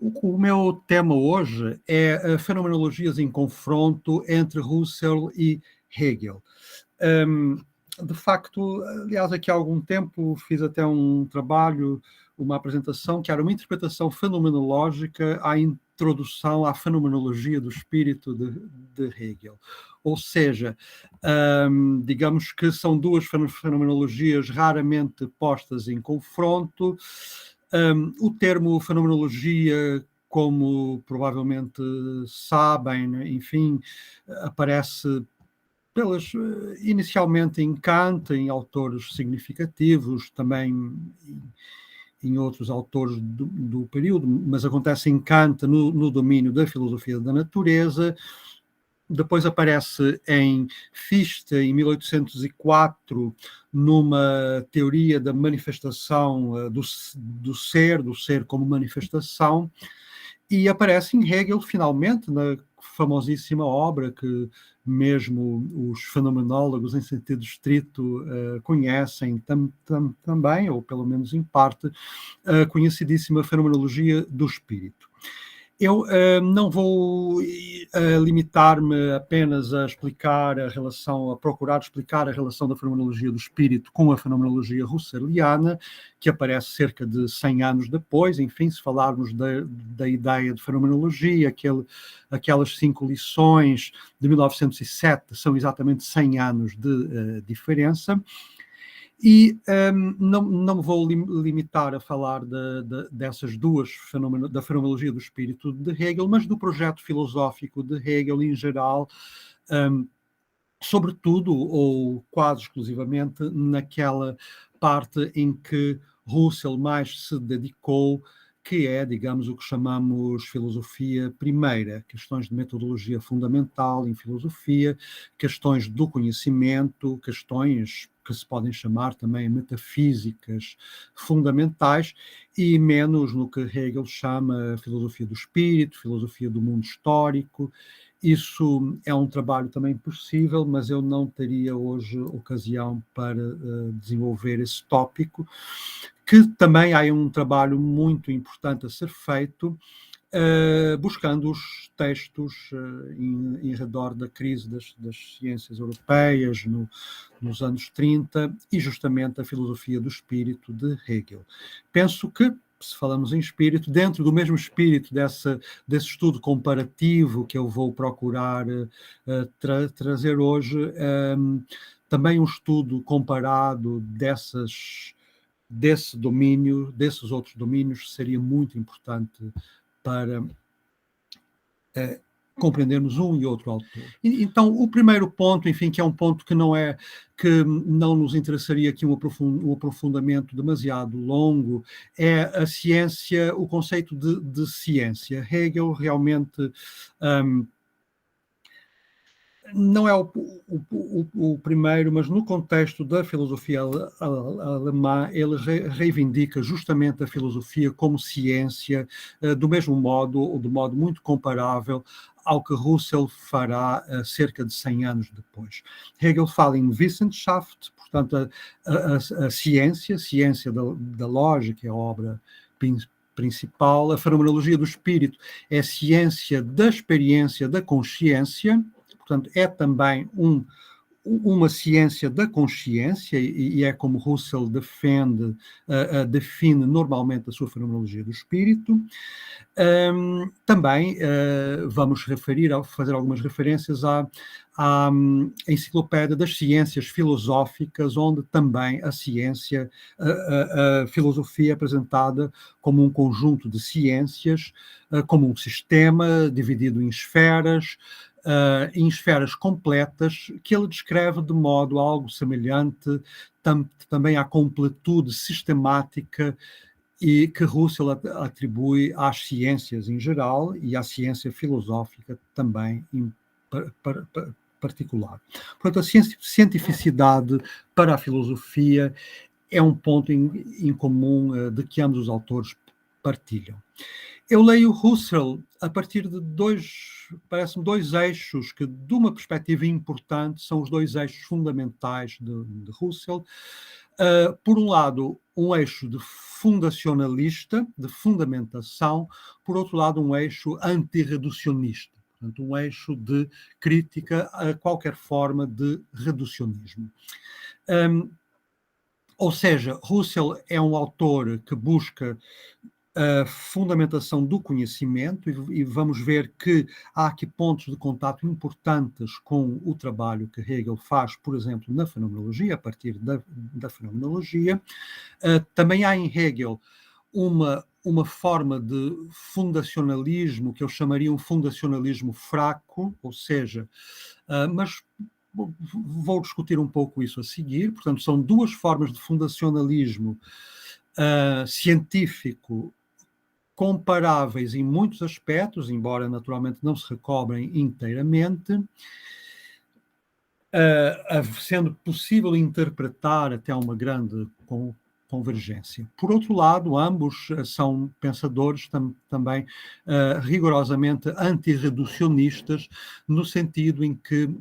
O meu tema hoje é fenomenologias em confronto entre Husserl e Hegel. De facto, aliás, aqui há algum tempo fiz até um trabalho, uma apresentação, que era uma interpretação fenomenológica à introdução à fenomenologia do espírito de Hegel. Ou seja, digamos que são duas fenomenologias raramente postas em confronto. O termo fenomenologia, como provavelmente sabem, né, enfim, aparece inicialmente em Kant, em autores significativos, também em outros autores do período, mas acontece em Kant no domínio da filosofia da natureza. Depois aparece em Fichte, em 1804, numa teoria da manifestação do ser como manifestação, e aparece em Hegel, finalmente, na famosíssima obra que mesmo os fenomenólogos, em sentido estrito, conhecem também, ou pelo menos em parte, a conhecidíssima Fenomenologia do Espírito. Eu não vou limitar-me apenas a explicar a relação, a procurar explicar a relação da fenomenologia do espírito com a fenomenologia husserliana, que aparece cerca de 100 anos depois. Enfim, se falarmos da ideia de fenomenologia, aquelas 5 lições de 1907 são exatamente 100 anos de diferença. E não vou limitar a falar dessas duas da fenomenologia do espírito de Hegel, mas do projeto filosófico de Hegel em geral, sobretudo, ou quase exclusivamente, naquela parte em que Husserl mais se dedicou, que é, digamos, o que chamamos filosofia primeira, questões de metodologia fundamental em filosofia, questões do conhecimento, questões que se podem chamar também metafísicas fundamentais, e menos no que Hegel chama filosofia do espírito, filosofia do mundo histórico. Isso é um trabalho também possível, mas eu não teria hoje ocasião para desenvolver esse tópico, que também há um trabalho muito importante a ser feito, buscando os textos em redor da crise das ciências europeias nos anos 30 e justamente a filosofia do espírito de Hegel. Penso que, se falamos em espírito, dentro do mesmo espírito desse estudo comparativo que eu vou procurar trazer hoje, também um estudo comparado desse domínio, desses outros domínios, seria muito importante para compreendermos um e outro autor. Então, o primeiro ponto, enfim, que é um ponto que não nos interessaria aqui um aprofundamento demasiado longo, é a ciência, o conceito de ciência. Hegel realmente não é o primeiro, mas no contexto da filosofia alemã, ele reivindica justamente a filosofia como ciência, do mesmo modo, ou de modo muito comparável ao que Husserl fará cerca de 100 anos depois. Hegel fala em Wissenschaft, portanto, a ciência da lógica, é a obra principal. A fenomenologia do espírito é a ciência da experiência da consciência. Portanto, é também uma ciência da consciência, e é como Husserl define normalmente a sua fenomenologia do espírito. Também vamos fazer algumas referências à Enciclopédia das Ciências Filosóficas, onde também a ciência, a filosofia é apresentada como um conjunto de ciências, como um sistema dividido em esferas completas, que ele descreve de modo algo semelhante também à completude sistemática e que Husserl atribui às ciências em geral e à ciência filosófica também em particular. Portanto, a cientificidade para a filosofia é um ponto em comum de que ambos os autores partilham. Eu leio Husserl a partir de parece-me, dois eixos que, de uma perspectiva importante, são os dois eixos fundamentais de Husserl. Por um lado, um eixo de fundacionalista, de fundamentação, por outro lado, um eixo antirreducionista, portanto, um eixo de crítica a qualquer forma de reducionismo. Ou seja, Russell é um autor que busca a fundamentação do conhecimento e vamos ver que há aqui pontos de contato importantes com o trabalho que Hegel faz, por exemplo, na fenomenologia, a partir da fenomenologia. Também há em Hegel uma forma de fundacionalismo que eu chamaria um fundacionalismo fraco, ou seja, mas vou discutir um pouco isso a seguir. Portanto, são duas formas de fundacionalismo científico comparáveis em muitos aspectos, embora naturalmente não se recobrem inteiramente, sendo possível interpretar até uma grande convergência. Por outro lado, ambos são pensadores também rigorosamente antirreducionistas, no sentido em que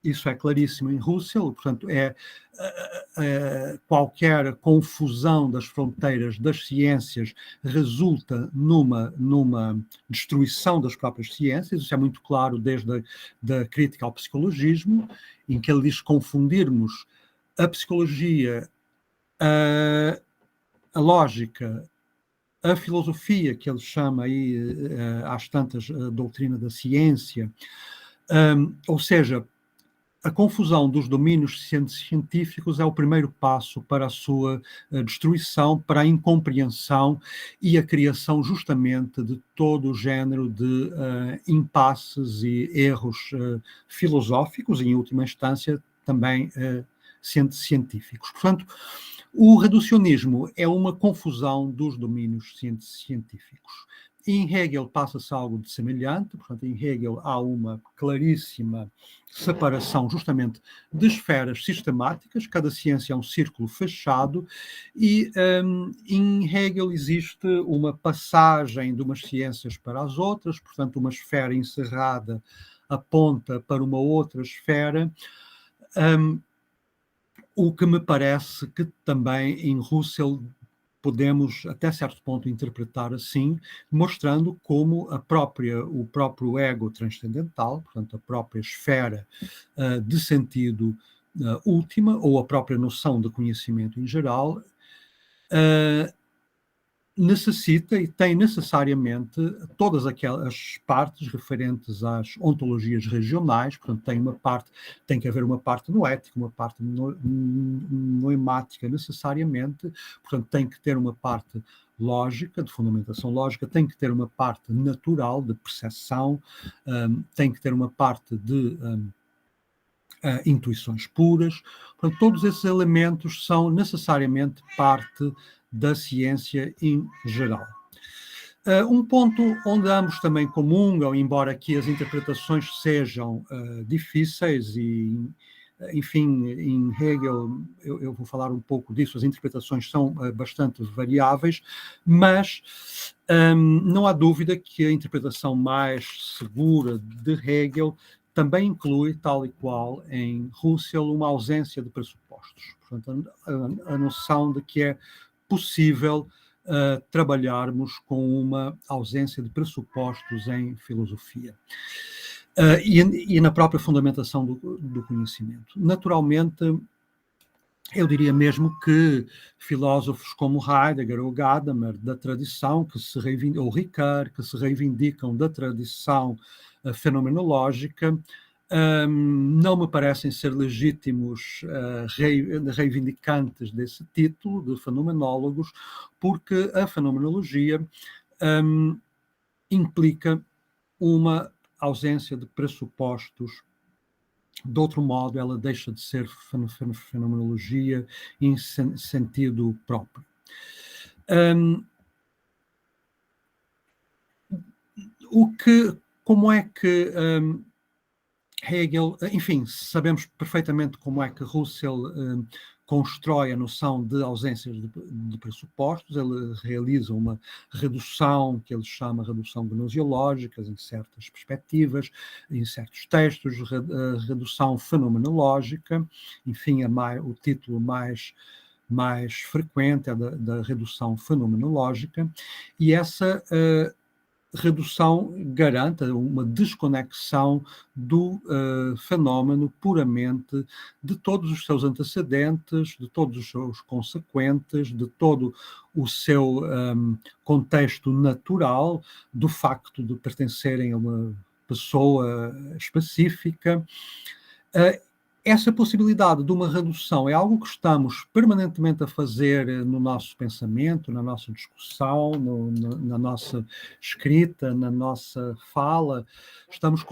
isso é claríssimo em Russell, portanto, qualquer confusão das fronteiras das ciências resulta numa destruição das próprias ciências. Isso é muito claro desde a crítica ao psicologismo, em que ele diz confundirmos a psicologia, a lógica, a filosofia, que ele chama aí, às tantas, a doutrina da ciência, ou seja, a confusão dos domínios científicos é o primeiro passo para a sua destruição, para a incompreensão e a criação justamente de todo o género de impasses e erros filosóficos e, em última instância, também científicos. Portanto, o reducionismo é uma confusão dos domínios científicos. Em Hegel passa-se algo de semelhante, portanto, em Hegel há uma claríssima separação justamente de esferas sistemáticas, cada ciência é um círculo fechado, e em Hegel existe uma passagem de umas ciências para as outras, portanto, uma esfera encerrada aponta para uma outra esfera, o que me parece que também em Russell podemos, até certo ponto, interpretar assim, mostrando como o próprio ego transcendental, portanto, a própria esfera de sentido última, ou a própria noção de conhecimento em geral, necessita e tem necessariamente todas aquelas partes referentes às ontologias regionais, portanto tem que haver uma parte noética, uma parte noemática necessariamente, portanto tem que ter uma parte lógica, de fundamentação lógica, tem que ter uma parte natural, de percepção, tem que ter uma parte de intuições puras. Portanto, todos esses elementos são necessariamente parte da ciência em geral. Um ponto onde ambos também comungam, embora aqui as interpretações sejam difíceis e, enfim, em Hegel, eu vou falar um pouco disso, as interpretações são bastante variáveis, mas não há dúvida que a interpretação mais segura de Hegel também inclui, tal e qual em Russell, uma ausência de pressupostos. Portanto, a noção de que é possível trabalharmos com uma ausência de pressupostos em filosofia. E na própria fundamentação do conhecimento. Naturalmente, eu diria mesmo que filósofos como Heidegger ou Gadamer, da tradição, ou Ricard, que se reivindicam da tradição fenomenológica, não me parecem ser legítimos reivindicantes desse título de fenomenólogos, porque a fenomenologia implica uma ausência de pressupostos. De outro modo, ela deixa de ser fenomenologia em sentido próprio. Como é que Hegel, enfim, sabemos perfeitamente como é que Russell constrói a noção de ausências de pressupostos. Ele realiza uma redução, que ele chama redução gnoseológica, em certas perspectivas, em certos textos, redução fenomenológica, enfim, o título mais mais frequente, é da redução fenomenológica, e essa redução garante uma desconexão do fenómeno puramente de todos os seus antecedentes, de todos os seus consequentes, de todo o seu contexto natural, do facto de pertencerem a uma pessoa específica. Essa possibilidade de uma redução é algo que estamos permanentemente a fazer no nosso pensamento, na nossa discussão, na nossa escrita, na nossa fala. Estamos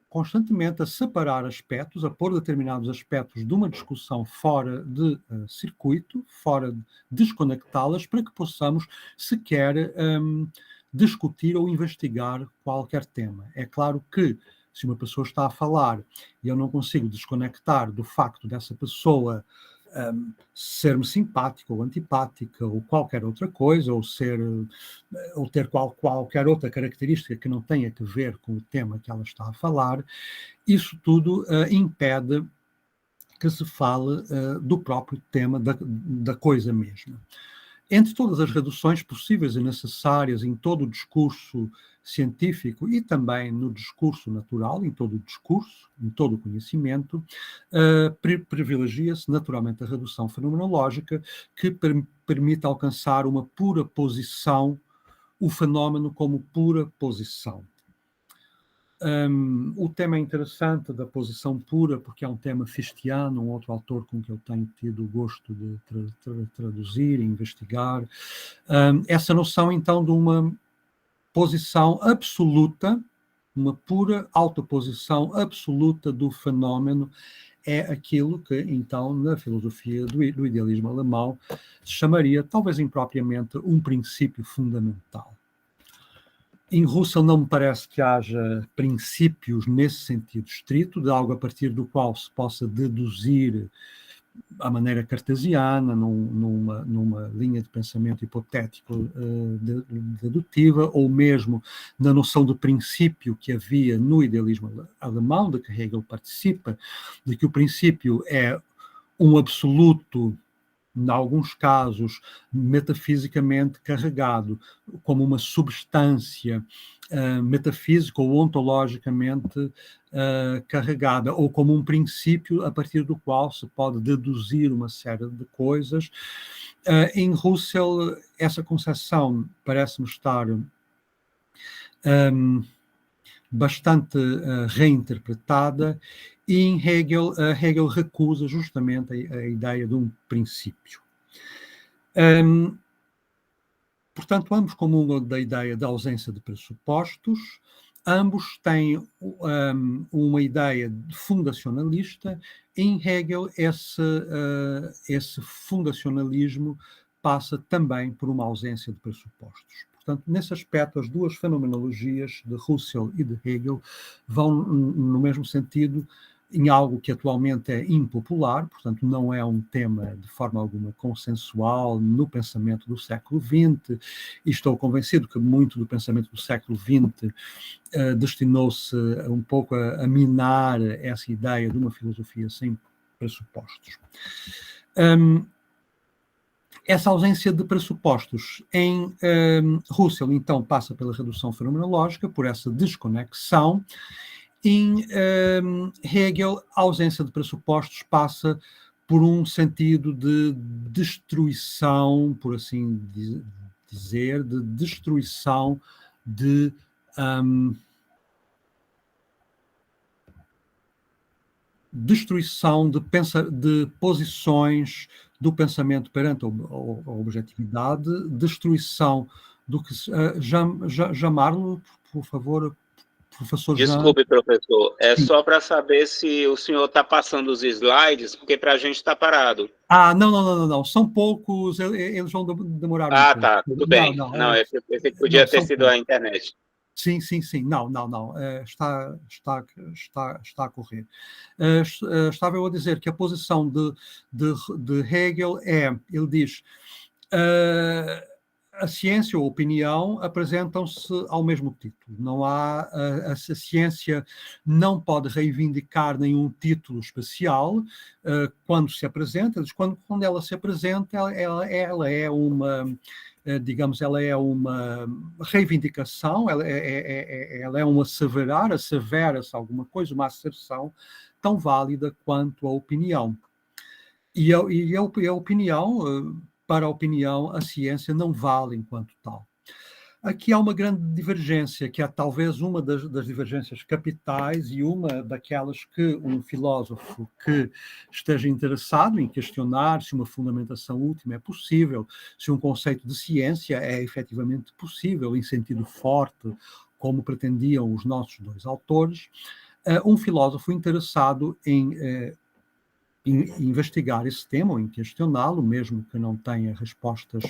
constantemente a separar aspectos, a pôr determinados aspectos de uma discussão fora de circuito, fora de desconectá-las, para que possamos sequer discutir ou investigar qualquer tema. É claro que se uma pessoa está a falar e eu não consigo desconectar do facto dessa pessoa ser-me simpática ou antipática ou qualquer outra coisa, ou ter qualquer outra característica que não tenha que ver com o tema que ela está a falar, isso tudo impede que se fale do próprio tema, da coisa mesma. Entre todas as reduções possíveis e necessárias em todo o discurso científico e também no discurso natural, em todo o discurso, em todo o conhecimento, privilegia-se naturalmente a redução fenomenológica, que permite alcançar uma pura posição, o fenómeno como pura posição. O tema é interessante da posição pura, porque é um tema fichtiano, um outro autor com que eu tenho tido o gosto de traduzir e investigar. Essa noção, então, de uma posição absoluta, uma pura autoposição absoluta do fenómeno, é aquilo que, então, na filosofia do idealismo alemão, se chamaria, talvez impropriamente, um princípio fundamental. Em Husserl não me parece que haja princípios nesse sentido estrito, de algo a partir do qual se possa deduzir à maneira cartesiana, numa linha de pensamento hipotético dedutiva, ou mesmo na noção de princípio que havia no idealismo alemão, de que Hegel participa, de que o princípio é um absoluto, em alguns casos, metafisicamente carregado, como uma substância metafísica ou ontologicamente carregada, ou como um princípio a partir do qual se pode deduzir uma série de coisas. Em Husserl, essa concepção parece-me estar bastante reinterpretada, e em Hegel, Hegel recusa justamente a ideia de um princípio. Portanto, ambos comungam da ideia da ausência de pressupostos, ambos têm uma ideia fundacionalista. Em Hegel, esse fundacionalismo passa também por uma ausência de pressupostos. Portanto, nesse aspecto, as duas fenomenologias de Husserl e de Hegel vão no mesmo sentido, em algo que atualmente é impopular, portanto, não é um tema de forma alguma consensual no pensamento do século XX, e estou convencido que muito do pensamento do século XX destinou-se um pouco a minar essa ideia de uma filosofia sem pressupostos. Essa ausência de pressupostos em Husserl, então, passa pela redução fenomenológica, por essa desconexão. Em Hegel, a ausência de pressupostos passa por um sentido de destruição, por assim dizer, de destruição de posições do pensamento perante a objetividade, destruição do que... Jamarlo, por favor, professor Jean. Desculpe, professor, só para saber se o senhor está passando os slides, porque para a gente está parado. Não, são poucos, eles vão demorar um pouco. Tá, tudo bem. Não, eu pensei que podia ter sido a internet. Sim, não, está a correr. Estava eu a dizer que a posição de Hegel ele diz, a ciência ou a opinião apresentam-se ao mesmo título. Não há, a ciência não pode reivindicar nenhum título especial quando se apresenta. Quando ela se apresenta, ela é uma, digamos, ela é uma reivindicação, ela é um asseverar, assevera-se alguma coisa, uma asserção tão válida quanto a opinião. E a opinião, para a opinião, a ciência não vale enquanto tal. Aqui há uma grande divergência, que é talvez uma das divergências capitais e uma daquelas que um filósofo que esteja interessado em questionar se uma fundamentação última é possível, se um conceito de ciência é efetivamente possível em sentido forte, como pretendiam os nossos dois autores, um filósofo interessado em investigar esse tema ou em questioná-lo, mesmo que não tenha respostas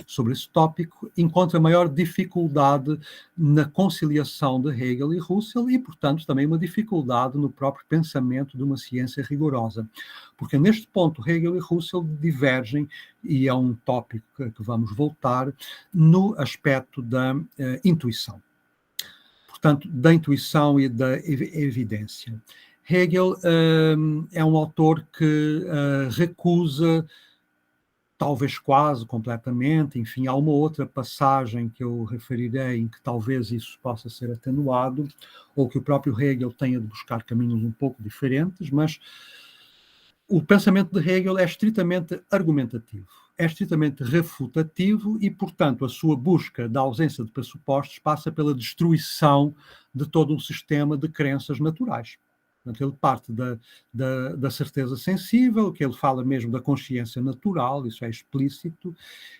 sobre esse tópico, encontra maior dificuldade na conciliação de Hegel e Husserl e, portanto, também uma dificuldade no próprio pensamento de uma ciência rigorosa. Porque neste ponto Hegel e Husserl divergem, e é um tópico que vamos voltar, no aspecto da intuição. Portanto, da intuição e da evidência. Hegel é um autor que recusa, talvez quase completamente, enfim, há uma outra passagem que eu referirei em que talvez isso possa ser atenuado, ou que o próprio Hegel tenha de buscar caminhos um pouco diferentes, mas o pensamento de Hegel é estritamente argumentativo, é estritamente refutativo e, portanto, a sua busca da ausência de pressupostos passa pela destruição de todo um sistema de crenças naturais. Portanto, ele parte da certeza sensível, que ele fala mesmo da consciência natural, isso é explícito,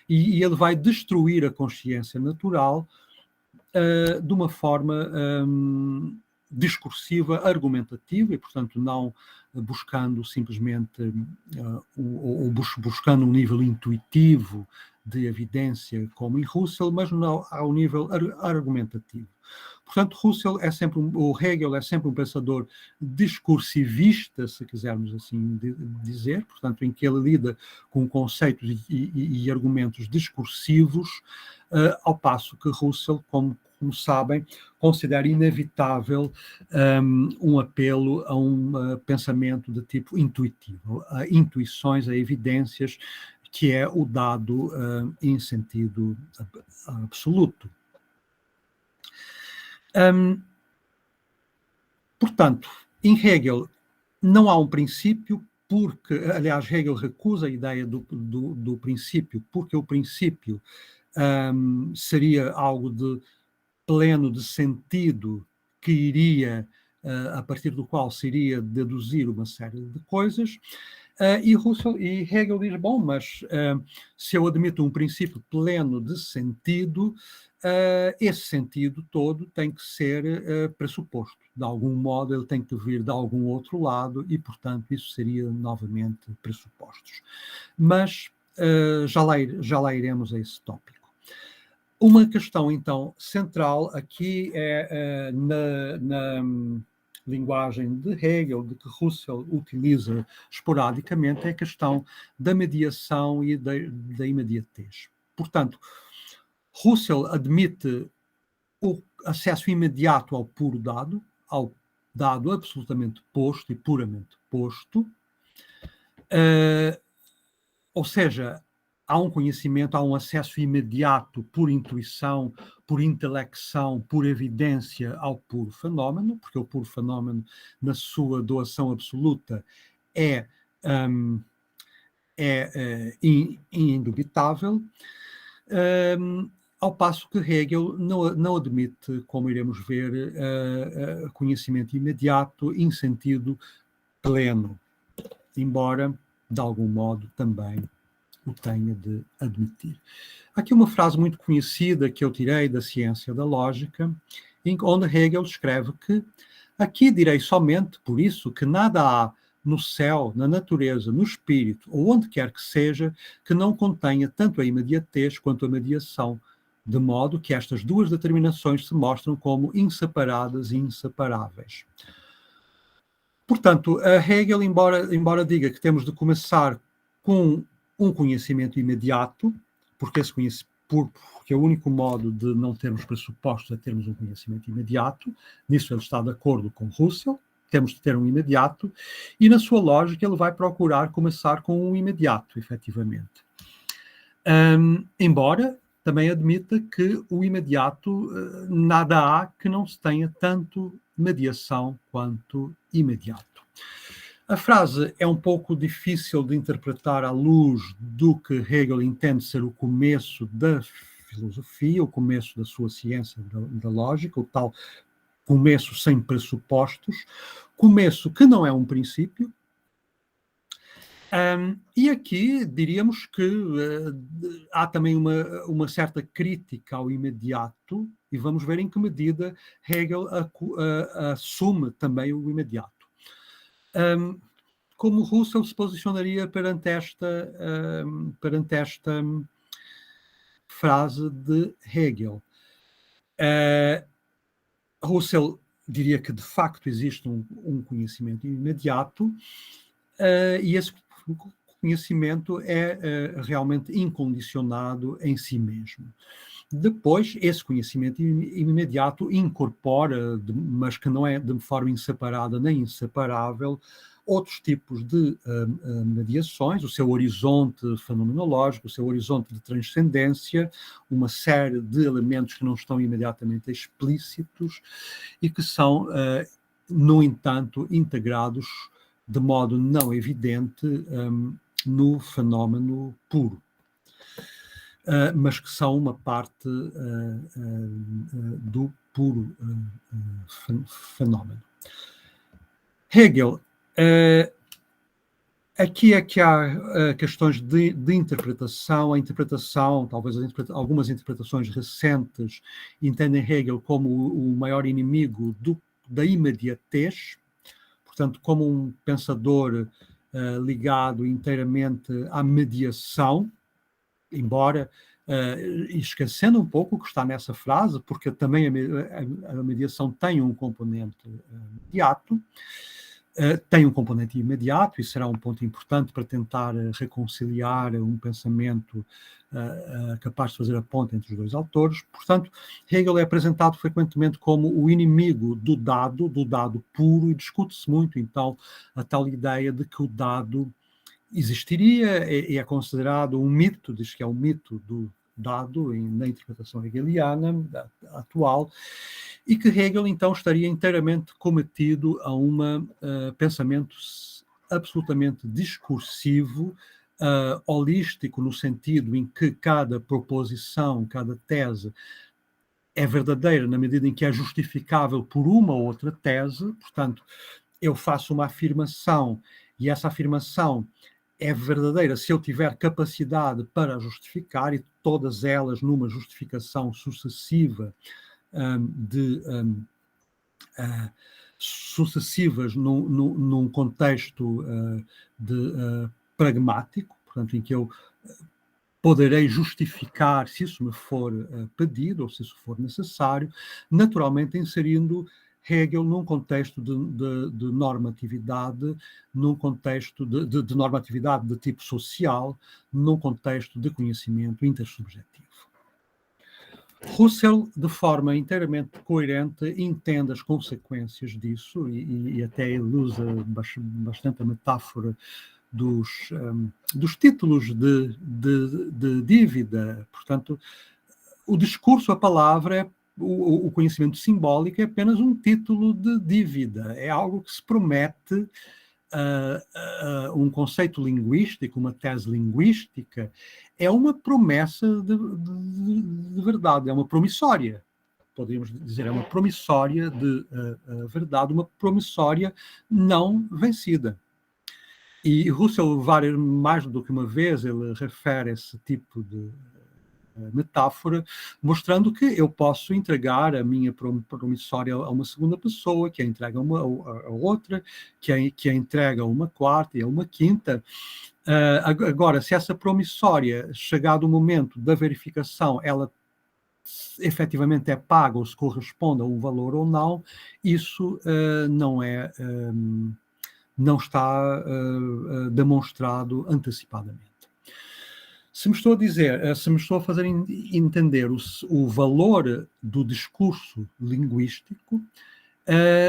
e ele vai destruir a consciência natural de uma forma discursiva, argumentativa, e, portanto, não buscando simplesmente, ou buscando um nível intuitivo de evidência, como em Husserl, mas não ao nível argumentativo. Portanto, o Hegel é sempre um pensador discursivista, se quisermos assim dizer, portanto, em que ele lida com conceitos e argumentos discursivos, ao passo que Husserl, como sabem, considera inevitável um apelo a um pensamento de tipo intuitivo, a intuições, a evidências, que é o dado em sentido absoluto. Portanto, em Hegel não há um princípio, porque, aliás, Hegel recusa a ideia do princípio, porque o princípio seria algo de pleno de sentido que iria, a partir do qual se iria deduzir uma série de coisas, e Hegel diz, bom, mas se eu admito um princípio pleno de sentido, esse sentido todo tem que ser pressuposto. De algum modo, ele tem que vir de algum outro lado e, portanto, isso seria novamente pressupostos. Mas já lá iremos a esse tópico. Uma questão, então, central aqui é na linguagem de Hegel, de que Husserl utiliza esporadicamente, é a questão da mediação e da imediatez. Portanto, Husserl admite o acesso imediato ao puro dado, ao dado absolutamente posto e puramente posto, ou seja, há um conhecimento, há um acesso imediato por intuição, por intelecção, por evidência ao puro fenómeno, porque o puro fenómeno, na sua doação absoluta, é indubitável, ao passo que Hegel não admite, como iremos ver, conhecimento imediato em sentido pleno, embora, de algum modo, também o tenha de admitir. Aqui uma frase muito conhecida que eu tirei da Ciência da Lógica, onde Hegel escreve que aqui direi somente, por isso, que nada há no céu, na natureza, no espírito, ou onde quer que seja, que não contenha tanto a imediatez quanto a mediação, de modo que estas duas determinações se mostram como inseparadas e inseparáveis. Portanto, Hegel, embora diga que temos de começar com um conhecimento imediato, porque esse porque o único modo de não termos pressupostos é termos um conhecimento imediato. Nisso ele está de acordo com Russell, temos de ter um imediato, e na sua lógica ele vai procurar começar com um imediato, efetivamente. Embora também admita que o imediato, nada há que não se tenha tanto mediação quanto imediato. A frase é um pouco difícil de interpretar à luz do que Hegel entende ser o começo da filosofia, o começo da sua ciência da lógica, o tal começo sem pressupostos, começo que não é um princípio. E aqui diríamos que há também uma certa crítica ao imediato, e vamos ver em que medida Hegel assume também o imediato. Como Russell se posicionaria perante esta frase de Hegel? Russell diria que, de facto, existe um conhecimento imediato, e esse conhecimento é realmente incondicionado em si mesmo. Depois, esse conhecimento imediato incorpora, mas que não é de forma inseparada nem inseparável, outros tipos de mediações, o seu horizonte fenomenológico, o seu horizonte de transcendência, uma série de elementos que não estão imediatamente explícitos e que são, no entanto, integrados de modo não evidente no fenómeno puro. Mas que são uma parte do puro fenómeno. Hegel, aqui é que há questões de interpretação. A interpretação, talvez algumas interpretações recentes, entendem Hegel como o maior inimigo da imediatez, portanto, como um pensador ligado inteiramente à mediação, embora esquecendo um pouco o que está nessa frase, porque também a mediação tem um componente imediato, tem um componente imediato, e será um ponto importante para tentar reconciliar um pensamento capaz de fazer a ponte entre os dois autores. Portanto, Hegel é apresentado frequentemente como o inimigo do dado puro, e discute-se muito, então, a tal ideia de que o dado existiria e é considerado um mito, diz que é um mito do dado na interpretação hegeliana atual, e que Hegel então estaria inteiramente cometido a um pensamento absolutamente discursivo, holístico, no sentido em que cada proposição, cada tese é verdadeira na medida em que é justificável por uma ou outra tese. Portanto, eu faço uma afirmação e essa afirmação é verdadeira se eu tiver capacidade para justificar, e todas elas numa justificação sucessiva sucessivas num contexto pragmático, portanto, em que eu poderei justificar se isso me for pedido ou se isso for necessário, naturalmente inserindo Hegel num contexto de normatividade, num contexto de normatividade de tipo social, num contexto de conhecimento intersubjetivo. Russell, de forma inteiramente coerente, entende as consequências disso e até ele usa bastante a metáfora dos títulos de dívida. Portanto, o discurso, a palavra, o conhecimento simbólico é apenas um título de dívida, é algo que se promete, um conceito linguístico, uma tese linguística, é uma promessa de verdade, é uma promissória. Poderíamos dizer, é uma promissória de verdade, uma promissória não vencida. E Russell, mais do que uma vez, ele refere esse tipo de metáfora, mostrando que eu posso entregar a minha promissória a uma segunda pessoa, que a entrega a outra, que a entrega a uma quarta e a uma quinta. Agora, se essa promissória, chegado o momento da verificação, ela efetivamente é paga ou se corresponde a um valor ou não, isso não está demonstrado antecipadamente. Se me estou a dizer, se me estou a fazer entender o valor do discurso linguístico,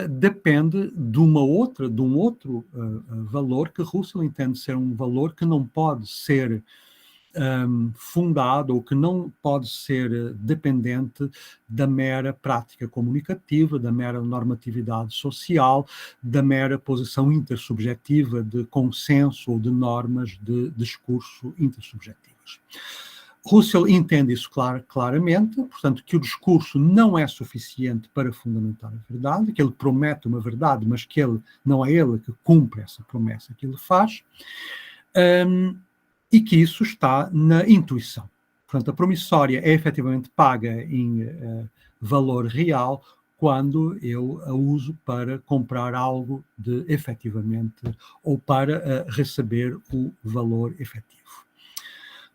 depende de um outro valor que Russell entende ser um valor que não pode ser fundado ou que não pode ser dependente da mera prática comunicativa, da mera normatividade social, da mera posição intersubjetiva de consenso ou de normas de discurso intersubjetivas. Russell entende isso claramente, portanto, que o discurso não é suficiente para fundamentar a verdade, que ele promete uma verdade, mas que não é ele que cumpre essa promessa que ele faz, e que isso está na intuição. Portanto, a promissória é efetivamente paga em valor real quando eu a uso para comprar algo de efetivamente ou para receber o valor efetivo.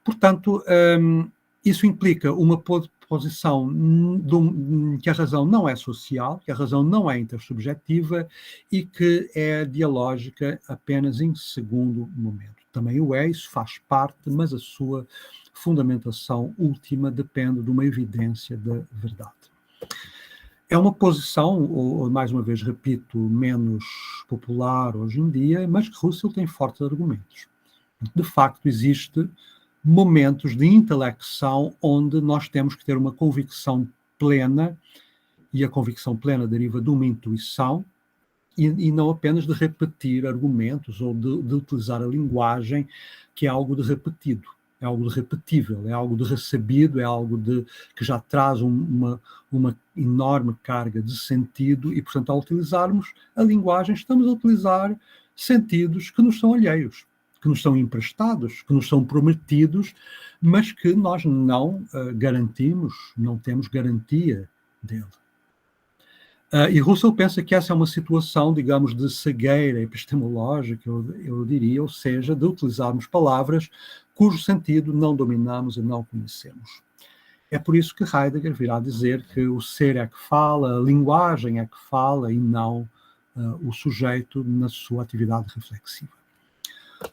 Portanto, isso implica uma posição que a razão não é social, que a razão não é intersubjetiva e que é dialógica apenas em segundo momento. Também o é, isso faz parte, mas a sua fundamentação última depende de uma evidência da verdade. É uma posição, ou mais uma vez repito, menos popular hoje em dia, mas que Russell tem fortes argumentos. De facto, existe momentos de intelecção onde nós temos que ter uma convicção plena, e a convicção plena deriva de uma intuição, e não apenas de repetir argumentos ou de utilizar a linguagem, que é algo de repetido, é algo de repetível, é algo de recebido, é algo que já traz uma enorme carga de sentido e, portanto, ao utilizarmos a linguagem, estamos a utilizar sentidos que nos são alheios, que nos são emprestados, que nos são prometidos, mas que nós não garantimos, não temos garantia dele. E Russell pensa que essa é uma situação, digamos, de cegueira epistemológica, eu diria, ou seja, de utilizarmos palavras cujo sentido não dominamos e não conhecemos. É por isso que Heidegger virá dizer que o ser é que fala, a linguagem é que fala e não o sujeito na sua atividade reflexiva.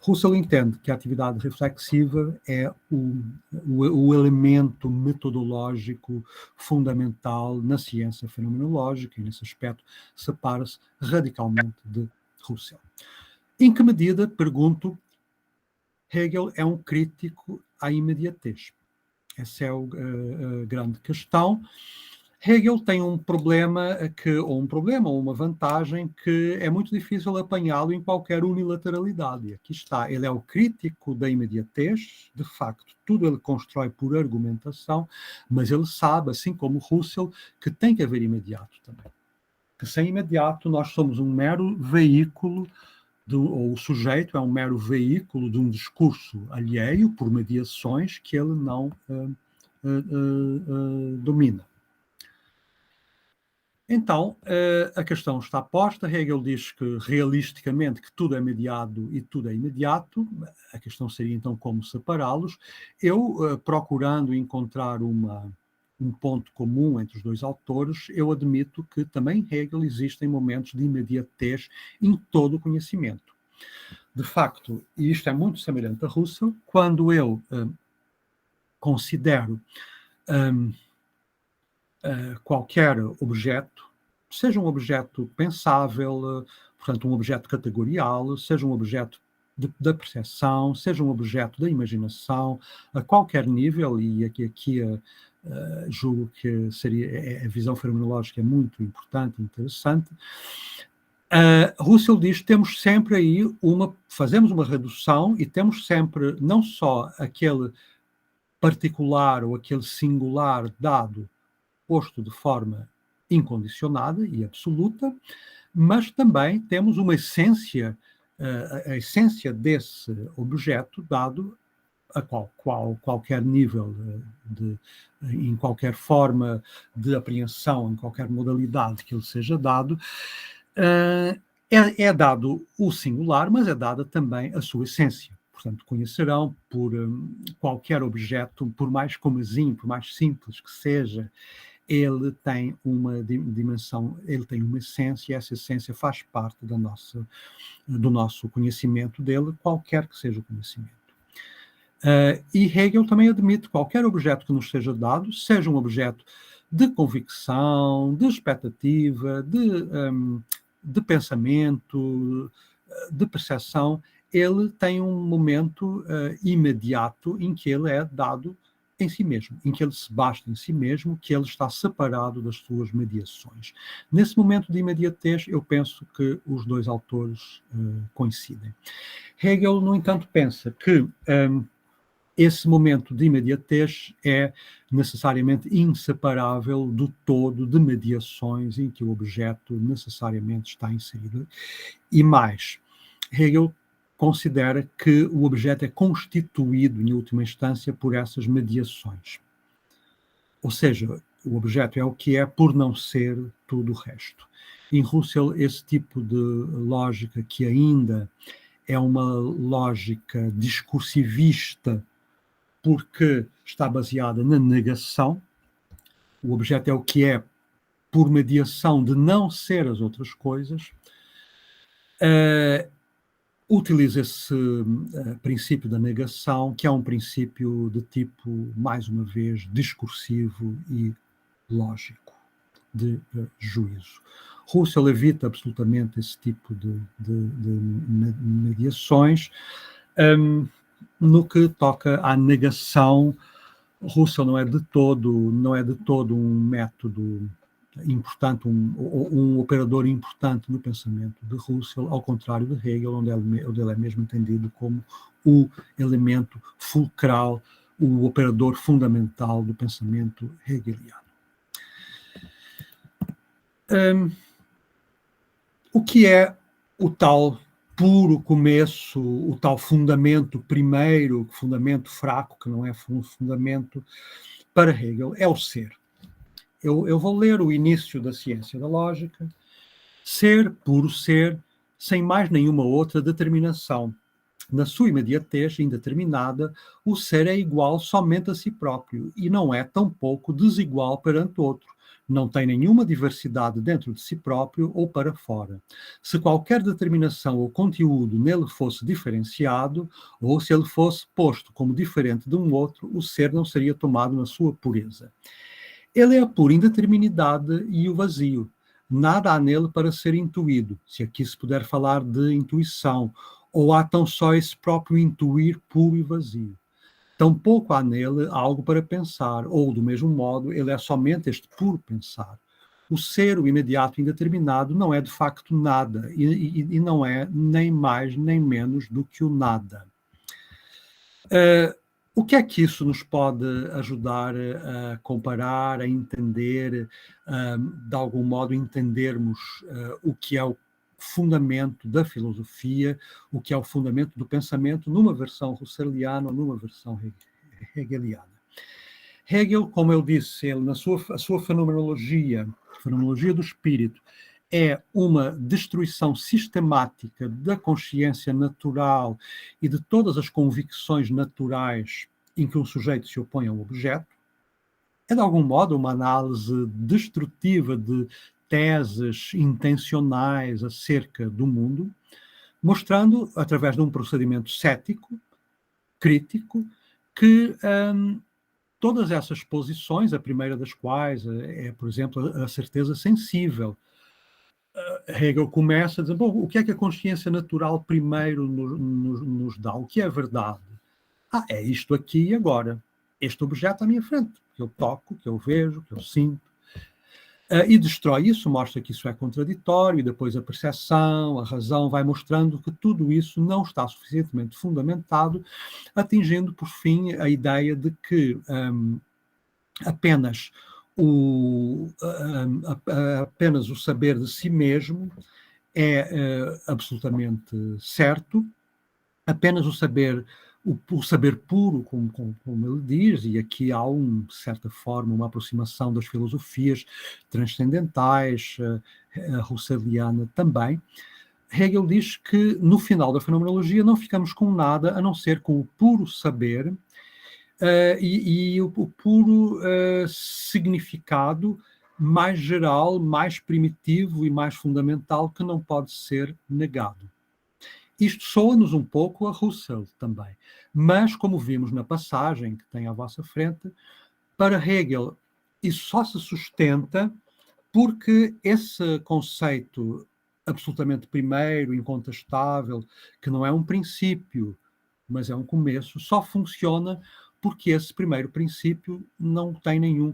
Russell entende que a atividade reflexiva é o elemento metodológico fundamental na ciência fenomenológica, e nesse aspecto separa-se radicalmente de Russell. Em que medida, pergunto, Hegel é um crítico à imediatez? Essa é a grande questão. Hegel tem um problema, ou uma vantagem, que é muito difícil apanhá-lo em qualquer unilateralidade. E aqui está, ele é o crítico da imediatez, de facto, tudo ele constrói por argumentação, mas ele sabe, assim como Russell, que tem que haver imediato também. Que sem imediato nós somos um mero veículo, ou o sujeito é um mero veículo de um discurso alheio por mediações que ele não domina. Então, a questão está posta. Hegel diz que, realisticamente, que tudo é mediado e tudo é imediato. A questão seria, então, como separá-los. Eu, procurando encontrar um ponto comum entre os dois autores, eu admito que também em Hegel existem momentos de imediatez em todo o conhecimento. De facto, e isto é muito semelhante a Russell, quando eu considero qualquer objeto, seja um objeto pensável, portanto um objeto categorial, seja um objeto da percepção, seja um objeto da imaginação, a qualquer nível, e aqui julgo que seria, a visão fenomenológica é muito importante e interessante. Russell diz que temos sempre aí fazemos uma redução e temos sempre não só aquele particular ou aquele singular dado posto de forma incondicionada e absoluta, mas também temos uma essência, a essência desse objeto dado a qualquer nível, em qualquer forma de apreensão, em qualquer modalidade que ele seja dado, é dado o singular, mas é dada também a sua essência. Portanto, conhecerão por qualquer objeto, por mais comezinho, por mais simples que seja, ele tem uma dimensão, ele tem uma essência, e essa essência faz parte do nosso conhecimento dele, qualquer que seja o conhecimento. E Hegel também admite que qualquer objeto que nos seja dado, seja um objeto de convicção, de expectativa, de pensamento, de percepção, ele tem um momento imediato em que ele é dado em si mesmo, em que ele se basta em si mesmo, que ele está separado das suas mediações. Nesse momento de imediatez, eu penso que os dois autores coincidem. Hegel, no entanto, pensa que esse momento de imediatez é necessariamente inseparável do todo de mediações em que o objeto necessariamente está inserido. E mais, Hegel considera que o objeto é constituído, em última instância, por essas mediações. Ou seja, o objeto é o que é por não ser tudo o resto. Em Husserl, esse tipo de lógica, que ainda é uma lógica discursivista, porque está baseada na negação, o objeto é o que é por mediação de não ser as outras coisas, utiliza esse princípio da negação, que é um princípio de tipo, mais uma vez, discursivo e lógico, de juízo. Husserl evita absolutamente esse tipo de mediações. No que toca à negação, Husserl não é de todo um método importante, um operador importante no pensamento de Husserl, ao contrário de Hegel, onde ele é mesmo entendido como o elemento fulcral, o operador fundamental do pensamento hegeliano. O que é o tal puro começo, o tal fundamento primeiro, fundamento fraco, que não é fundamento, para Hegel, é o ser. Eu vou ler o início da ciência da lógica. Ser, puro ser, sem mais nenhuma outra determinação. Na sua imediatez indeterminada, o ser é igual somente a si próprio e não é tampouco desigual perante outro. Não tem nenhuma diversidade dentro de si próprio ou para fora. Se qualquer determinação ou conteúdo nele fosse diferenciado, ou se ele fosse posto como diferente de um outro, o ser não seria tomado na sua pureza. Ele é a pura indeterminidade e o vazio. Nada há nele para ser intuído, se aqui se puder falar de intuição, ou há tão só esse próprio intuir puro e vazio. Tampouco há nele algo para pensar, ou, do mesmo modo, ele é somente este puro pensar. O ser, o imediato indeterminado, não é de facto nada, e não é nem mais nem menos do que o nada. O que é que isso nos pode ajudar a comparar, a entender, de algum modo entendermos o que é o fundamento da filosofia, o que é o fundamento do pensamento, numa versão husserliana ou numa versão hegeliana? Hegel, como eu disse, ele, a sua fenomenologia do espírito, é uma destruição sistemática da consciência natural e de todas as convicções naturais em que um sujeito se opõe a um objeto. É, de algum modo, uma análise destrutiva de teses intencionais acerca do mundo, mostrando, através de um procedimento cético, crítico, que todas essas posições, a primeira das quais é, por exemplo, a certeza sensível. Hegel começa a dizer, bom, o que é que a consciência natural primeiro nos dá? O que é verdade? É isto aqui e agora. Este objeto à minha frente, que eu toco, que eu vejo, que eu sinto. E destrói isso, mostra que isso é contraditório, e depois a percepção, a razão vai mostrando que tudo isso não está suficientemente fundamentado, atingindo, por fim, a ideia de que apenas o saber de si mesmo é absolutamente certo, apenas o saber puro, como ele diz, e aqui há, de certa forma, uma aproximação das filosofias transcendentais, a husserliana também. Hegel diz que, no final da fenomenologia, não ficamos com nada a não ser com o puro saber e o puro significado mais geral, mais primitivo e mais fundamental, que não pode ser negado. Isto soa-nos um pouco a Husserl também, mas, como vimos na passagem que tem à vossa frente, para Hegel isso só se sustenta porque esse conceito absolutamente primeiro, incontestável, que não é um princípio, mas é um começo, só funciona porque esse primeiro princípio não tem nenhum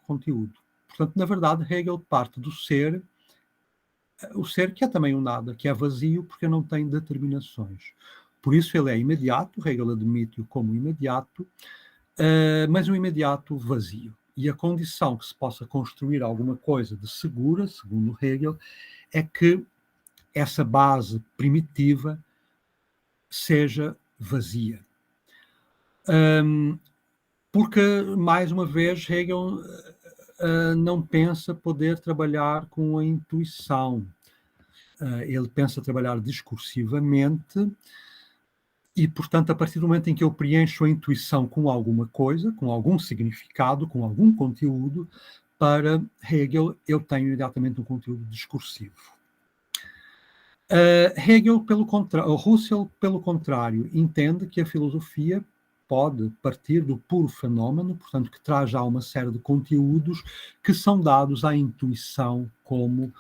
conteúdo. Portanto, na verdade, Hegel parte do ser, o ser que é também um nada, que é vazio porque não tem determinações. Por isso ele é imediato, Hegel admite-o como imediato, mas um imediato vazio. E a condição que se possa construir alguma coisa de segura, segundo Hegel, é que essa base primitiva seja vazia. Porque, mais uma vez, Hegel não pensa poder trabalhar com a intuição. Ele pensa trabalhar discursivamente e, portanto, a partir do momento em que eu preencho a intuição com alguma coisa, com algum significado, com algum conteúdo, para Hegel eu tenho imediatamente um conteúdo discursivo. Husserl, pelo contrário, entende que a filosofia pode partir do puro fenómeno, portanto, que traz já uma série de conteúdos que são dados à intuição como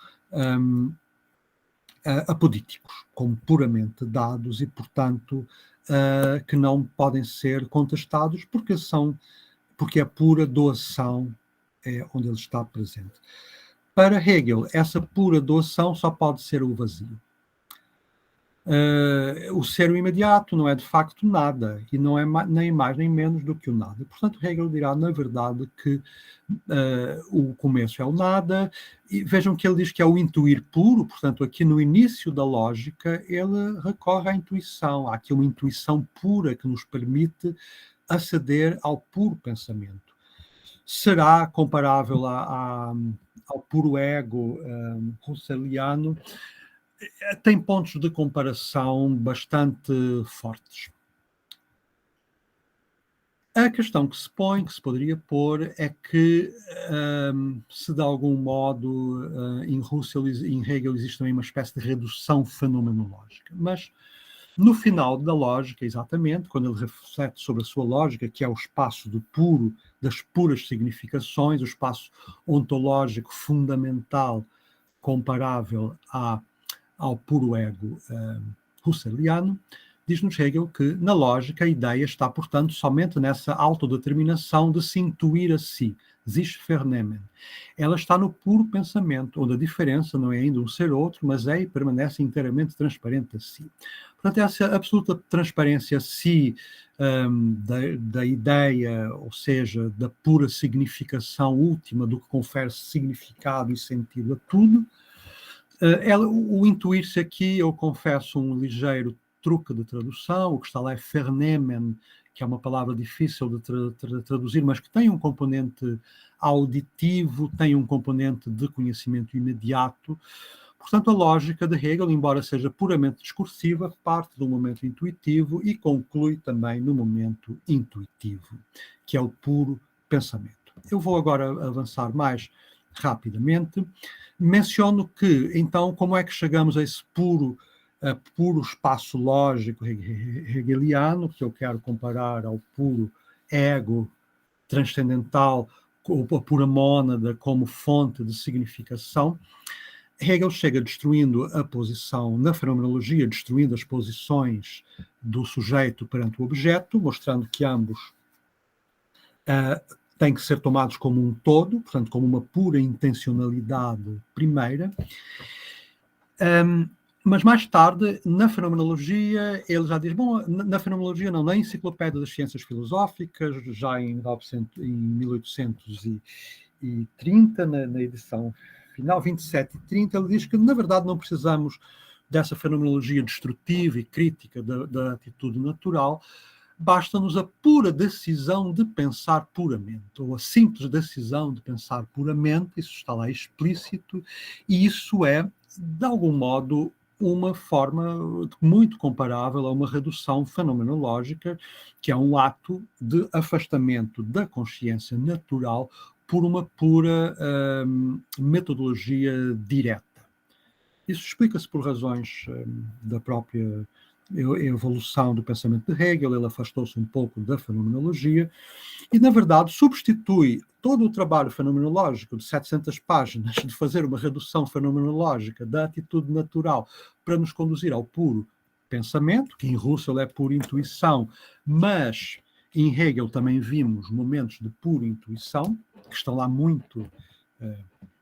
apodíticos, como puramente dados e, portanto, que não podem ser contestados porque a pura doação é onde ele está presente. Para Hegel, essa pura doação só pode ser o vazio. O ser o imediato não é de facto nada, e não é nem mais nem menos do que o nada. Portanto, Hegel dirá, na verdade, que o começo é o nada, e vejam que ele diz que é o intuir puro, portanto, aqui no início da lógica, ele recorre à intuição, há aqui uma intuição pura que nos permite aceder ao puro pensamento. Será comparável ao puro ego husserliano? Tem pontos de comparação bastante fortes. A questão que se põe, que se poderia pôr, é que se de algum modo em Husserl e em Hegel existe também uma espécie de redução fenomenológica. Mas no final da lógica, exatamente, quando ele reflete sobre a sua lógica, que é o espaço do puro, das puras significações, o espaço ontológico fundamental comparável ao puro ego husserliano, diz-nos Hegel que, na lógica, a ideia está, portanto, somente nessa autodeterminação de se intuir a si, sich vernehmen. Ela está no puro pensamento, onde a diferença não é ainda um ser outro, mas é e permanece inteiramente transparente a si. Portanto, essa absoluta transparência a si da ideia, ou seja, da pura significação última do que confere significado e sentido a tudo, o intuir-se aqui, eu confesso, um ligeiro truque de tradução, o que está lá é vernehmen, que é uma palavra difícil de traduzir, mas que tem um componente auditivo, tem um componente de conhecimento imediato. Portanto, a lógica de Hegel, embora seja puramente discursiva, parte do momento intuitivo e conclui também no momento intuitivo, que é o puro pensamento. Eu vou agora avançar mais rapidamente. Menciono que, então, como é que chegamos a esse puro espaço lógico hegeliano, que eu quero comparar ao puro ego transcendental, ou a pura mônada como fonte de significação. Hegel chega destruindo a posição na fenomenologia, destruindo as posições do sujeito perante o objeto, mostrando que ambos têm que ser tomados como um todo, portanto, como uma pura intencionalidade primeira. Mas mais tarde, na fenomenologia, ele já diz, bom, na fenomenologia não, na Enciclopédia das Ciências Filosóficas, já em 1830, na edição final, 27 e 30, ele diz que, na verdade, não precisamos dessa fenomenologia destrutiva e crítica da atitude natural, basta-nos a pura decisão de pensar puramente, ou a simples decisão de pensar puramente, isso está lá explícito, e isso é, de algum modo, uma forma muito comparável a uma redução fenomenológica, que é um ato de afastamento da consciência natural por uma pura metodologia direta. Isso explica-se por razões da própria evolução do pensamento de Hegel. Ele afastou-se um pouco da fenomenologia e, na verdade, substitui todo o trabalho fenomenológico de 700 páginas de fazer uma redução fenomenológica da atitude natural para nos conduzir ao puro pensamento, que em Russell é pura intuição, mas em Hegel também vimos momentos de pura intuição, que estão lá muito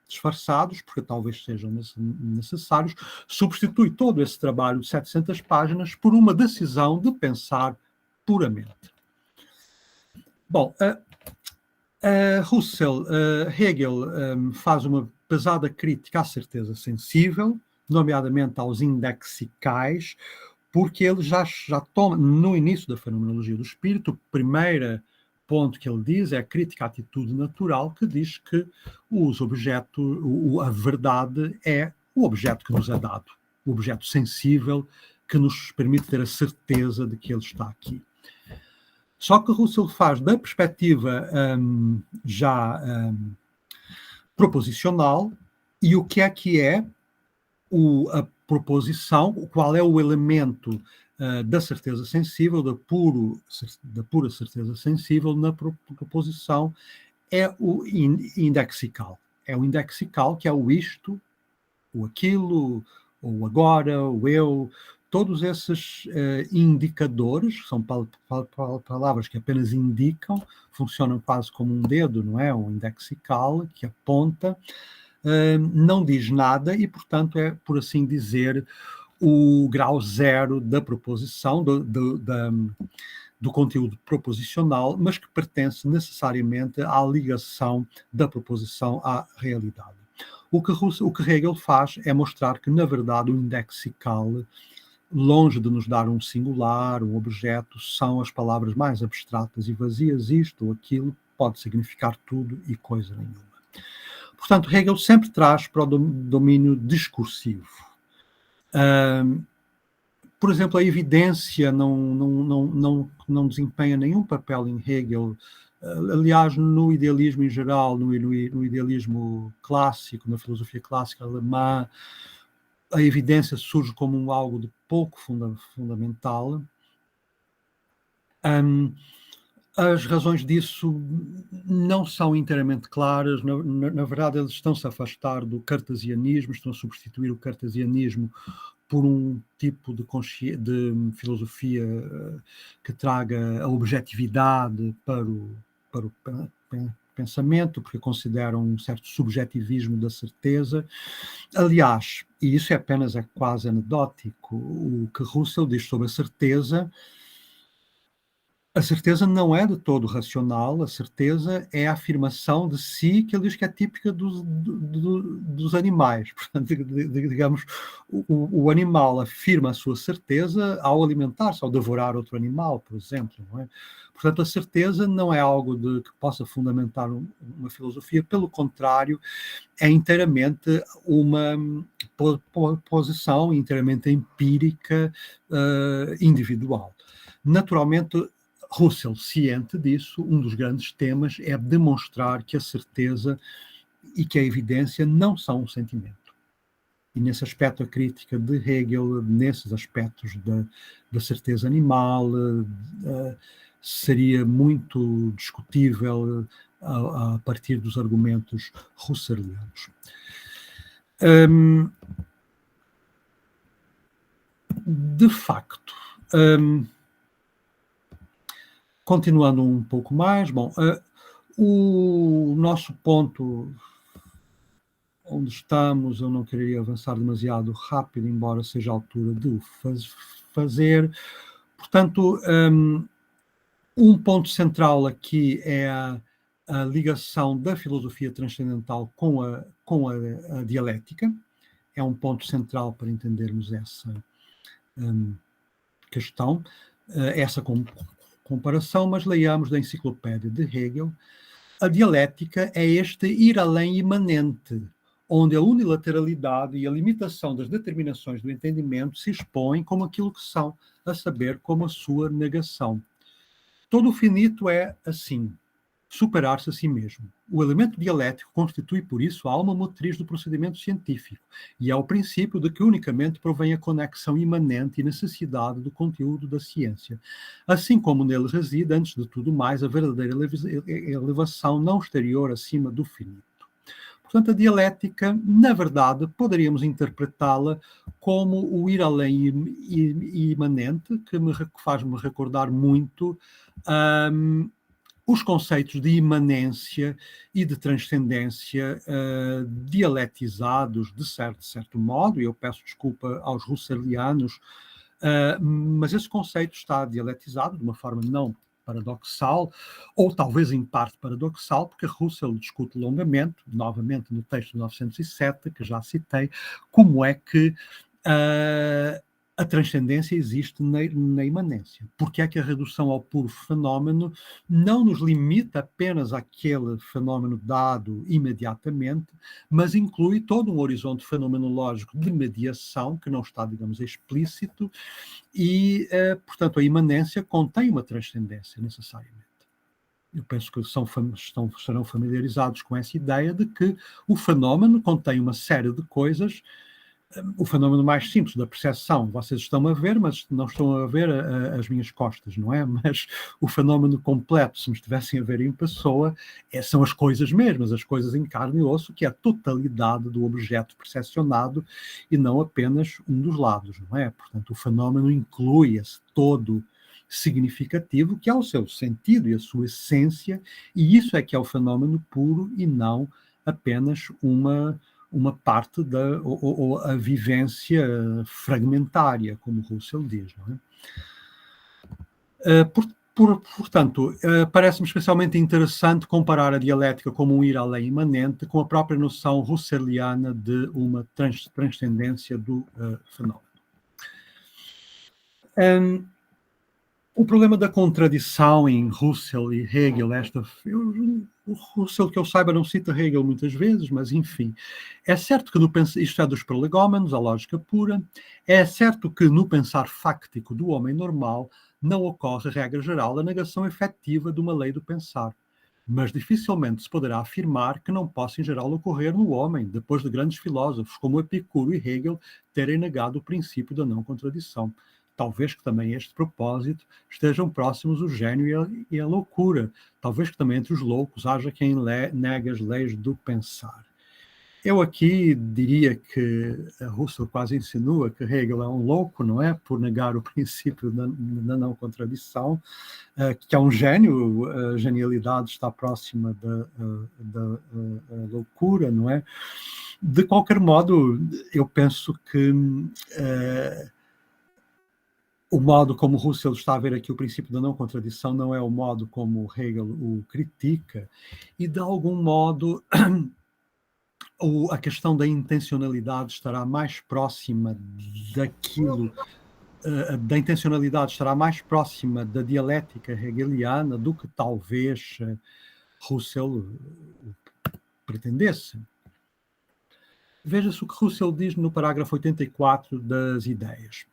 disfarçados, porque talvez sejam necessários, substitui todo esse trabalho de 700 páginas por uma decisão de pensar puramente. Bom, Hegel faz uma pesada crítica à certeza sensível, nomeadamente aos indexicais, porque ele já toma, no início da fenomenologia do espírito, o primeiro ponto que ele diz é a crítica à atitude natural, que diz que a verdade é o objeto que nos é dado, o objeto sensível que nos permite ter a certeza de que ele está aqui. Só que Russell faz da perspectiva proposicional, e o que é a proposição, qual é o elemento da certeza sensível, da pura certeza sensível na proposição, é o indexical. É o indexical, que é o isto, o aquilo, o agora, o eu. Todos esses indicadores, que são palavras que apenas indicam, funcionam quase como um dedo, não é? Um indexical que aponta, não diz nada e, portanto, é, por assim dizer, o grau zero da proposição, do conteúdo proposicional, mas que pertence necessariamente à ligação da proposição à realidade. O que Hegel faz é mostrar que, na verdade, o indexical, longe de nos dar um singular, um objeto, são as palavras mais abstratas e vazias. Isto ou aquilo pode significar tudo e coisa nenhuma. Portanto, Hegel sempre traz para o domínio discursivo. Por exemplo, a evidência não desempenha nenhum papel em Hegel. Aliás, no idealismo em geral, no idealismo clássico, na filosofia clássica alemã, a evidência surge como algo de pouco fundamental. As razões disso não são inteiramente claras. Na verdade, eles estão-se a afastar do cartesianismo, estão a substituir o cartesianismo por um tipo de filosofia que traga a objetividade para o pensamento, porque consideram um certo subjetivismo da certeza. Aliás, e isso é quase anedótico, o que Russell diz sobre a certeza não é de todo racional, a certeza é a afirmação de si que ele diz que é típica dos animais. Portanto, digamos, o animal afirma a sua certeza ao alimentar-se, ao devorar outro animal, por exemplo. Não é? Portanto, a certeza não é algo que possa fundamentar uma filosofia, pelo contrário, é inteiramente uma posição inteiramente empírica, individual. Naturalmente, Russell, ciente disso, um dos grandes temas é demonstrar que a certeza e que a evidência não são um sentimento. E nesse aspecto, a crítica de Hegel, nesses aspectos da certeza animal, seria muito discutível a partir dos argumentos russellianos. De facto, continuando um pouco mais, bom, o nosso ponto onde estamos, eu não queria avançar demasiado rápido, embora seja a altura de o fazer. Portanto, um ponto central aqui é a ligação da filosofia transcendental com a dialética. É um ponto central para entendermos essa questão, essa comparação, mas leiamos da enciclopédia de Hegel. A dialética é este ir além imanente, onde a unilateralidade e a limitação das determinações do entendimento se expõem como aquilo que são, a saber, como a sua negação. Todo o finito é assim. superar-se a si mesmo. O elemento dialético constitui, por isso, a alma motriz do procedimento científico e é o princípio de que unicamente provém a conexão imanente e necessidade do conteúdo da ciência, assim como nele reside, antes de tudo mais, a verdadeira elevação não exterior acima do finito. Portanto, a dialética, na verdade, poderíamos interpretá-la como o ir além imanente, que faz-me recordar muito os conceitos de imanência e de transcendência dialetizados de certo modo, e eu peço desculpa aos russellianos, mas esse conceito está dialetizado de uma forma não paradoxal, ou talvez em parte paradoxal, porque Russell discute longamente, novamente no texto de 1907, que já citei, como é que a transcendência existe na imanência. Porque é que a redução ao puro fenómeno não nos limita apenas àquele fenómeno dado imediatamente, mas inclui todo um horizonte fenomenológico de mediação que não está, digamos, explícito e, portanto, a imanência contém uma transcendência necessariamente. Eu penso que serão familiarizados com essa ideia de que o fenómeno contém uma série de coisas. O fenómeno mais simples da percepção, vocês estão a ver, mas não estão a ver as minhas costas, não é? Mas o fenómeno completo, se me estivessem a ver em pessoa, são as coisas mesmas, as coisas em carne e osso, que é a totalidade do objeto percepcionado e não apenas um dos lados, não é? Portanto, o fenómeno inclui esse todo significativo, que é o seu sentido e a sua essência, e isso é que é o fenómeno puro e não apenas uma parte ou a vivência fragmentária, como Russell diz. Não é? Portanto, parece-me especialmente interessante comparar a dialética como um ir além imanente com a própria noção russelliana de uma transcendência do fenómeno. O problema da contradição em Russell e Hegel, o Russell, que eu saiba, não cita Hegel muitas vezes, mas enfim, é certo que isto é dos prolegómenos, a lógica pura, é certo que no pensar fáctico do homem normal não ocorre, regra geral, a negação efetiva de uma lei do pensar, mas dificilmente se poderá afirmar que não possa em geral ocorrer no homem, depois de grandes filósofos como Epicuro e Hegel terem negado o princípio da não contradição. Talvez que também a este propósito estejam próximos o gênio e a loucura. Talvez que também entre os loucos haja quem negue as leis do pensar. Eu aqui diria que Russell quase insinua que Hegel é um louco, não é? Por negar o princípio da não contradição, que é um gênio, a genialidade está próxima da loucura, não é? De qualquer modo, eu penso que o modo como Russell está a ver aqui o princípio da não contradição não é o modo como Hegel o critica, e de algum modo a questão da intencionalidade estará mais próxima daquilo, da intencionalidade estará mais próxima da dialética hegeliana do que talvez Russell pretendesse. Veja-se o que Russell diz no parágrafo 84 das Ideias.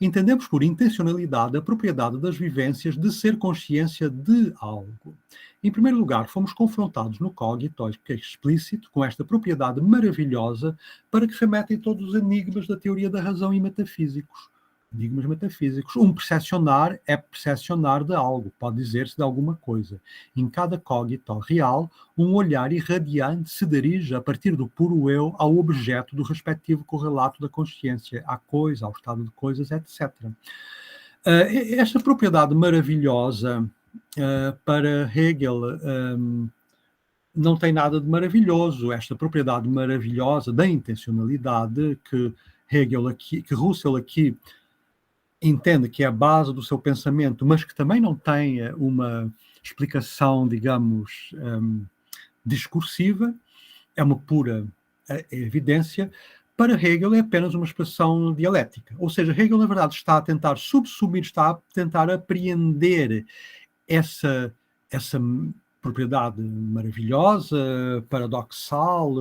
Entendemos por intencionalidade a propriedade das vivências de ser consciência de algo. Em primeiro lugar, fomos confrontados no cogito, que é explícito, com esta propriedade maravilhosa para que remetem todos os enigmas da teoria da razão e metafísicos. Enigmas metafísicos. Um percepcionar é percepcionar de algo, pode dizer-se de alguma coisa. Em cada cogito real, um olhar irradiante se dirige, a partir do puro eu, ao objeto do respectivo correlato da consciência, à coisa, ao estado de coisas, etc. Esta propriedade maravilhosa, para Hegel, não tem nada de maravilhoso. Esta propriedade maravilhosa da intencionalidade que Russell aqui entende que é a base do seu pensamento, mas que também não tem uma explicação, digamos, discursiva, é uma pura evidência. Para Hegel é apenas uma expressão dialética. Ou seja, Hegel, na verdade, está a tentar subsumir, está a tentar apreender essa propriedade maravilhosa, paradoxal,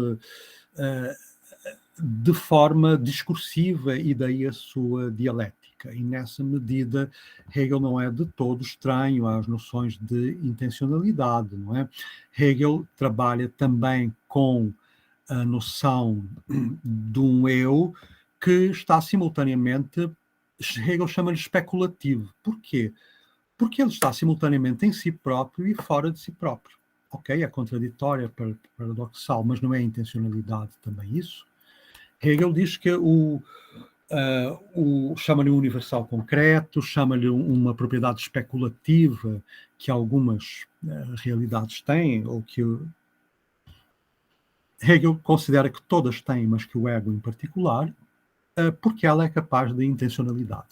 de forma discursiva, e daí a sua dialética. dialética, e nessa medida Hegel não é de todo estranho às noções de intencionalidade, não é? Hegel trabalha também com a noção de um eu que está simultaneamente, Hegel chama-lhe especulativo. Porquê? Porque ele está simultaneamente em si próprio e fora de si próprio. Ok, é contraditório, é paradoxal, mas não é intencionalidade também isso? Hegel diz que chama-lhe um universal concreto, chama-lhe uma propriedade especulativa que algumas realidades têm, ou que Hegel considera que todas têm, mas que o ego em particular, porque ela é capaz de intencionalidade.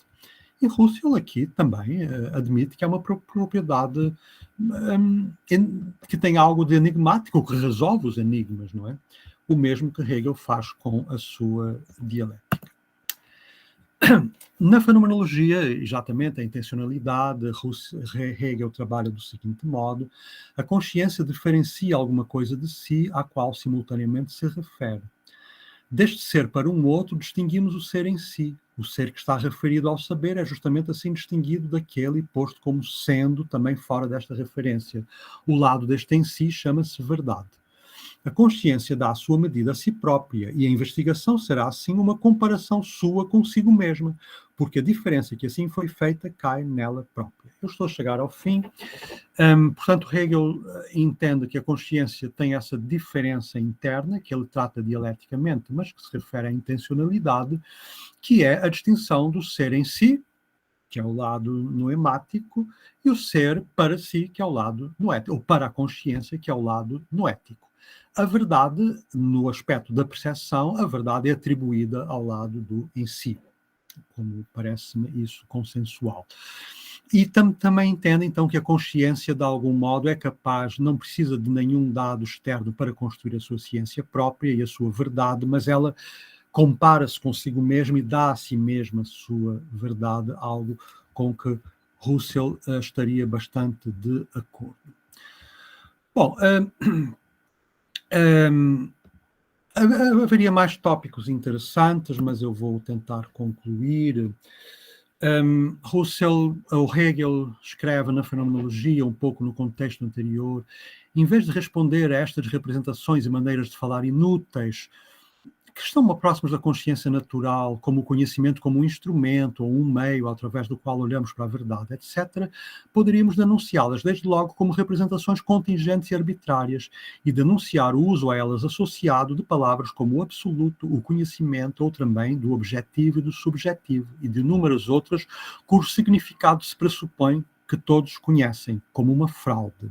E Husserl aqui também admite que é uma propriedade que tem algo de enigmático, que resolve os enigmas, não é? O mesmo que Hegel faz com a sua dialética. Na fenomenologia, exatamente, a intencionalidade, Hegel trabalha do seguinte modo: a consciência diferencia alguma coisa de si à qual simultaneamente se refere. Deste ser para um outro, distinguimos o ser em si. O ser que está referido ao saber é justamente assim distinguido daquele posto como sendo também fora desta referência. O lado deste em si chama-se verdade. A consciência dá a sua medida a si própria, e a investigação será, assim, uma comparação sua consigo mesma, porque a diferença que assim foi feita cai nela própria. Eu estou a chegar ao fim. Portanto, Hegel entende que a consciência tem essa diferença interna, que ele trata dialeticamente, mas que se refere à intencionalidade, que é a distinção do ser em si, que é o lado noemático, e o ser para si, que é o lado noético, ou para a consciência, que é o lado noético. A verdade, no aspecto da percepção, a verdade é atribuída ao lado do em si, como parece-me isso consensual. E também entende, então, que a consciência, de algum modo, é capaz, não precisa de nenhum dado externo para construir a sua ciência própria e a sua verdade, mas ela compara-se consigo mesma e dá a si mesma a sua verdade, algo com que Husserl estaria bastante de acordo. Bom, haveria mais tópicos interessantes, mas eu vou tentar concluir. Hegel escreve na Fenomenologia, um pouco no contexto anterior, em vez de responder a estas representações e maneiras de falar inúteis, que estão próximas da consciência natural, como o conhecimento como um instrumento ou um meio através do qual olhamos para a verdade, etc., poderíamos denunciá-las desde logo como representações contingentes e arbitrárias e denunciar o uso a elas associado de palavras como o absoluto, o conhecimento, ou também do objetivo e do subjetivo, e de inúmeras outras cujo significado se pressupõe que todos conhecem, como uma fraude.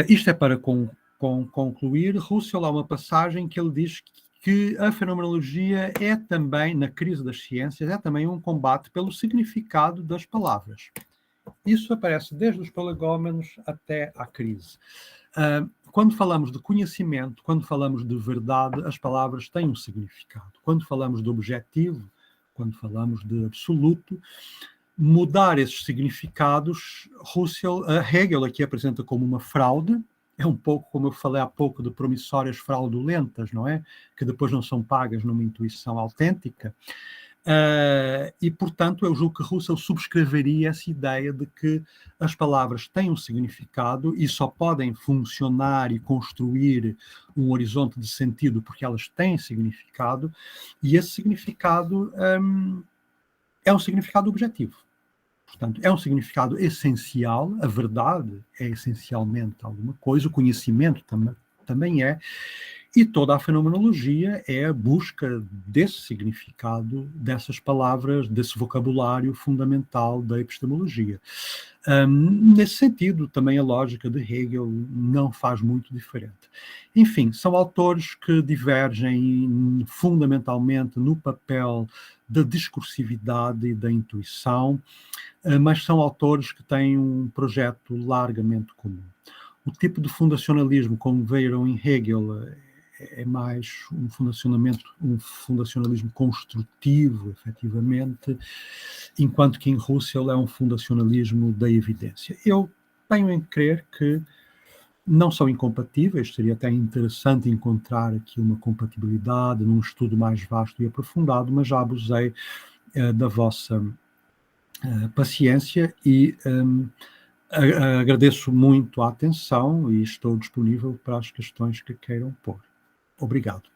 Isto é para concluir. Husserl há uma passagem que ele diz que a fenomenologia é também, na crise das ciências, é também um combate pelo significado das palavras. Isso aparece desde os prolegómenos até à crise. Quando falamos de conhecimento, quando falamos de verdade, as palavras têm um significado. Quando falamos de objetivo, quando falamos de absoluto, mudar esses significados, Hegel aqui apresenta como uma fraude. É um pouco como eu falei há pouco de promissórias fraudulentas, não é? Que depois não são pagas numa intuição autêntica. E, portanto, eu julgo que Husserl subscreveria essa ideia de que as palavras têm um significado e só podem funcionar e construir um horizonte de sentido porque elas têm significado, e esse significado é um significado objetivo. Portanto, é um significado essencial, a verdade é essencialmente alguma coisa, o conhecimento também é, e toda a fenomenologia é a busca desse significado, dessas palavras, desse vocabulário fundamental da epistemologia. Nesse sentido, também a lógica de Hegel não faz muito diferente. Enfim, são autores que divergem fundamentalmente no papel da discursividade e da intuição, mas são autores que têm um projeto largamente comum. O tipo de fundacionalismo, como viram em Hegel, é mais um fundacionalismo construtivo, efetivamente, enquanto que em Husserl é um fundacionalismo da evidência. Eu tenho em crer que não são incompatíveis, seria até interessante encontrar aqui uma compatibilidade num estudo mais vasto e aprofundado, mas já abusei da vossa paciência e agradeço muito a atenção e estou disponível para as questões que queiram pôr. Obrigado.